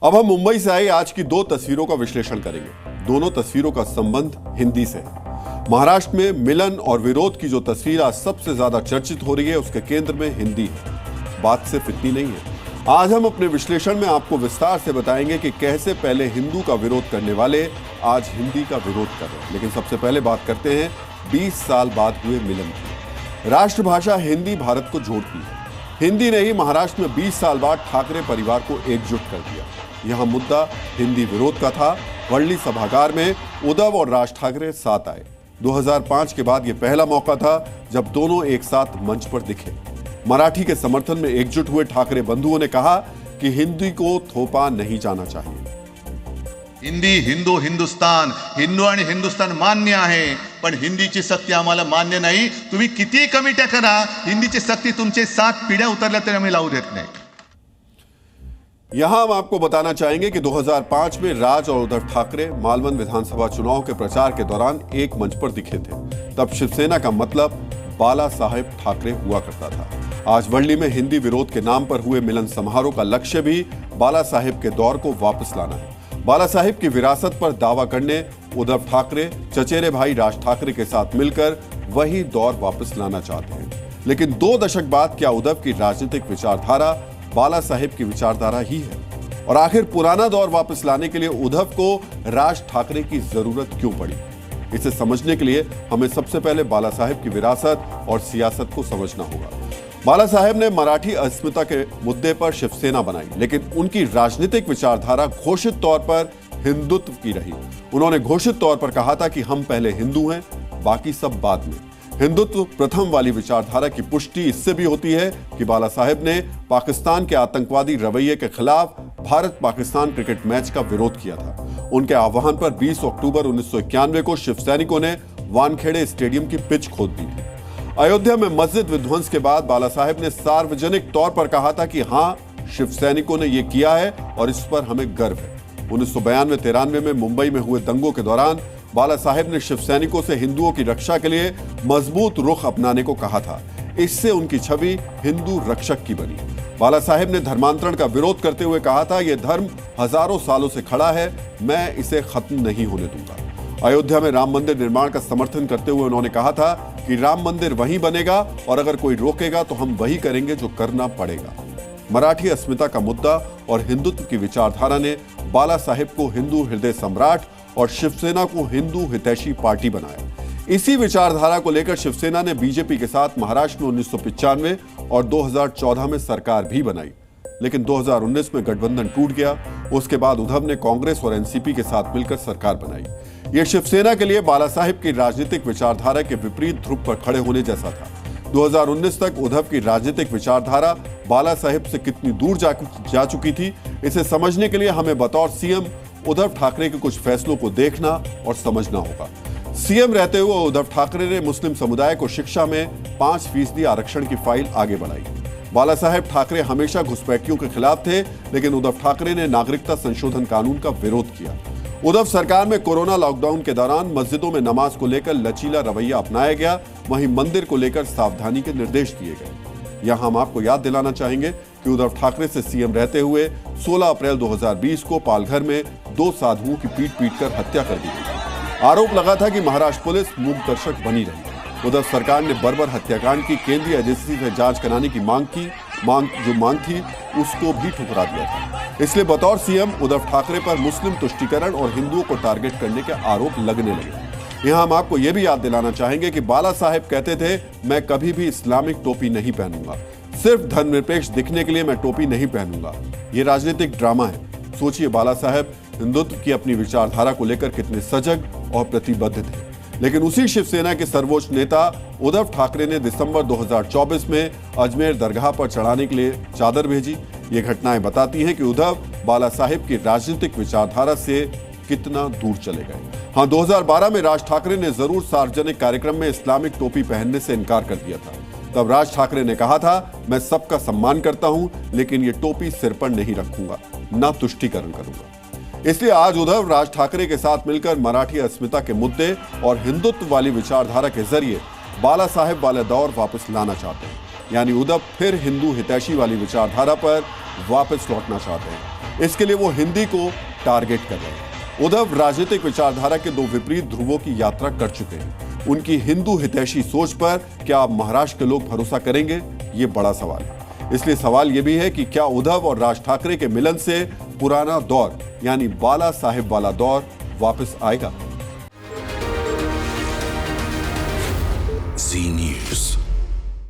अब हम मुंबई से आई आज की दो तस्वीरों का विश्लेषण करेंगे। दोनों तस्वीरों का संबंध हिंदी से है। महाराष्ट्र में मिलन और विरोध की जो तस्वीर आज सबसे ज्यादा चर्चित हो रही है, उसके केंद्र में हिंदी है। बात सिर्फ इतनी नहीं है। आज हम अपने विश्लेषण में आपको विस्तार से बताएंगे कि कैसे पहले हिंदू का विरोध करने वाले आज हिंदी का विरोध कर रहे हैं। लेकिन सबसे पहले बात करते हैं 20 साल बाद हुए मिलन की। राष्ट्रभाषा हिंदी भारत को जोड़ती है। हिंदी ने ही महाराष्ट्र में 20 साल बाद ठाकरे परिवार को एकजुट कर दिया। यहां मुद्दा हिंदी विरोध का था। वर्ली सभागार में उद्धव और राज ठाकरे साथ आए। 2005 के बाद यह पहला मौका था जब दोनों एक साथ मंच पर दिखे। मराठी के समर्थन में एकजुट हुए ठाकरे बंधुओं ने कहा कि हिंदी को थोपा नहीं जाना चाहिए। हिंदी हिंदू हिंदुस्तान हिंदू आणि हिंदुस्तान मान्य आहे, पण हिंदीची सक्ती आम्हाला मान्य नाही। तुम्ही किती कमिट्या करा, हिंदीची सक्ती तुमचे 7 पिढ्या उतरल्या तरी आम्ही लावू देत नाही। यहां हम आपको बताना चाहेंगे कि 2005 में राज और उद्धव ठाकरे मालवन विधानसभा चुनाव के प्रचार के दौरान एक मंच पर दिखे थे। तब शिवसेना का मतलब बाला साहेब ठाकरे हुआ करता था। आज वर्ली में हिंदी विरोध के नाम पर हुए मिलन समारोह का लक्ष्य भी बाला साहेब के दौर को वापस लाना है। बाला साहेब की विरासत पर दावा करने उद्धव ठाकरे चचेरे भाई राज ठाकरे के साथ मिलकर वही दौर वापस लाना चाहते हैं। लेकिन 2 दशक बाद क्या उद्धव की राजनीतिक विचारधारा बाला साहेब की विचारधारा ही है? और आखिर पुराना दौर वापस लाने के लिए उद्धव को राज ठाकरे की जरूरत क्यों पड़ी? इसे समझने के लिए हमें सबसे पहले बाला साहेब की विरासत और सियासत को समझना होगा। बाला साहेब ने मराठी अस्मिता के मुद्दे पर शिवसेना बनाई, लेकिन उनकी राजनीतिक विचारधारा घोषित तौर पर हिंदुत्व की रही। उन्होंने घोषित तौर पर कहा था कि हम पहले हिंदू हैं, बाकी सब बाद में। हिंदुत्व प्रथम वाली विचारधारा की पुष्टि इससे भी होती है कि बाला साहेब ने पाकिस्तान के आतंकवादी रवैये के खिलाफ भारत पाकिस्तान क्रिकेट मैच का विरोध किया था। उनके आह्वान पर 20 अक्टूबर 1991 को शिव सैनिकों ने वानखेड़े स्टेडियम की पिच खोद दी थी। अयोध्या में मस्जिद विध्वंस के बाद बाला साहेब ने सार्वजनिक तौर पर कहा था कि हां, शिव सैनिकों ने यह किया है और इस पर हमें गर्व है। 1992-93 में मुंबई में हुए दंगों के दौरान बाला साहेब ने शिव सैनिकों से हिंदुओं की रक्षा के लिए मजबूत रुख अपनाने को कहा था। इससे उनकी छवि हिंदू रक्षक की बनी। बाला साहेब ने धर्मांतरण का विरोध करते हुए कहा था, यह धर्म हजारों सालों से खड़ा है, मैं इसे खत्म नहीं होने दूंगा। अयोध्या में राम मंदिर निर्माण का समर्थन करते हुए उन्होंने कहा था कि राम मंदिर वहीं बनेगा और अगर कोई रोकेगा तो हम वही करेंगे जो करना पड़ेगा। मराठी अस्मिता का मुद्दा और हिंदुत्व की विचारधारा ने बाला साहेब को हिंदू हृदय सम्राट और शिवसेना को हिंदू हितैषी पार्टी बनाया। इसी विचारधारा को लेकर शिवसेना ने बीजेपी के साथ महाराष्ट्र में 1995 और 2014 में सरकार भी बनाई। लेकिन 2019 में गठबंधन टूट गया। उसके बाद उद्धव ने कांग्रेस और एनसीपी के साथ मिलकर सरकार बनाई। यह शिवसेना के लिए बाला साहेब की राजनीतिक विचारधारा के विपरीत ध्रुव पर खड़े होने जैसा था। 2019 तक उद्धव की राजनीतिक विचारधारा बाला साहेब से कितनी दूर जा चुकी थी, इसे समझने के लिए हमें बतौर सीएम उद्धव ठाकरे के कुछ फैसलों को देखना और समझना होगा। सीएम रहते हुए उद्धव ठाकरे ने मुस्लिम समुदाय को शिक्षा में 5% आरक्षण की फाइल आगे बढ़ाई। बाला साहेब ठाकरे हमेशा घुसपैठियों के खिलाफ थे, लेकिन उद्धव ठाकरे ने नागरिकता संशोधन कानून का विरोध किया। उद्धव सरकार में कोरोना लॉकडाउन के दौरान मस्जिदों में नमाज को लेकर लचीला रवैया अपनाया गया, वहीं मंदिर को लेकर सावधानी के निर्देश दिए गए। यहां हम आपको याद दिलाना चाहेंगे कि उद्धव ठाकरे से सीएम रहते हुए 16 अप्रैल 2020 को पालघर में 2 साधुओं की पीट कर हत्या कर दी गई। आरोप लगा था कि महाराष्ट्र पुलिस मूक दर्शक बनी रही। उद्धव सरकार ने बर्बर हत्याकांड की केंद्रीय एजेंसी से जांच कराने की मांग थी, उसको भी ठुकरा दिया था। इसलिए बतौर सीएम उद्धव ठाकरे पर मुस्लिम तुष्टीकरण और हिंदुओं को टारगेट करने के आरोप लगने लगे। यहां हम आपको यह भी याद दिलाना चाहेंगे कि बाला साहेब कहते थे, मैं कभी भी इस्लामिक टोपी नहीं पहनूंगा, सिर्फ धर्मनिरपेक्ष दिखने के लिए मैं टोपी नहीं पहनूंगा। यह राजनीतिक ड्रामा है। सोचिए, बाला साहेब हिंदुत्व की अपनी विचारधारा को लेकर कितने सजग और प्रतिबद्ध थे। लेकिन उसी शिवसेना के सर्वोच्च नेता उद्धव ठाकरे ने दिसंबर 2024 में अजमेर दरगाह पर चढ़ाने के लिए चादर भेजी। ये घटनाएं बताती हैं कि उद्धव बाला साहेब की राजनीतिक विचारधारा से कितना दूर चले गए। हाँ, 2012 में राज ठाकरे ने जरूर सार्वजनिक कार्यक्रम में इस्लामिक टोपी पहनने से इनकार कर दिया था। तब राज ठाकरे ने कहा था, मैं सबका सम्मान करता हूं, लेकिन ये टोपी सिर पर नहीं रखूंगा, ना तुष्टीकरण करूंगा। इसलिए आज उद्धव राज ठाकरे के साथ मिलकर मराठी अस्मिता के मुद्दे और हिंदुत्व वाली विचारधारा के जरिए बाला साहेब वाला दौर वापस लाना चाहते हैं। यानी उद्धव फिर हिंदू हितैषी वाली विचारधारा पर वापस लौटना चाहते हैं। इसके लिए वो हिंदी को टारगेट कर रहे हैं। उद्धव राजनीतिक विचारधारा के दो विपरीत ध्रुवों की यात्रा कर चुके हैं। उनकी हिंदू हितैषी सोच पर क्या अब महाराष्ट्र के लोग भरोसा करेंगे, ये बड़ा सवाल है। इसलिए सवाल यह भी है कि क्या उद्धव और राज ठाकरे के मिलन से पुराना दौर यानी बाला साहेब वाला दौर वापस आएगा। Zee News.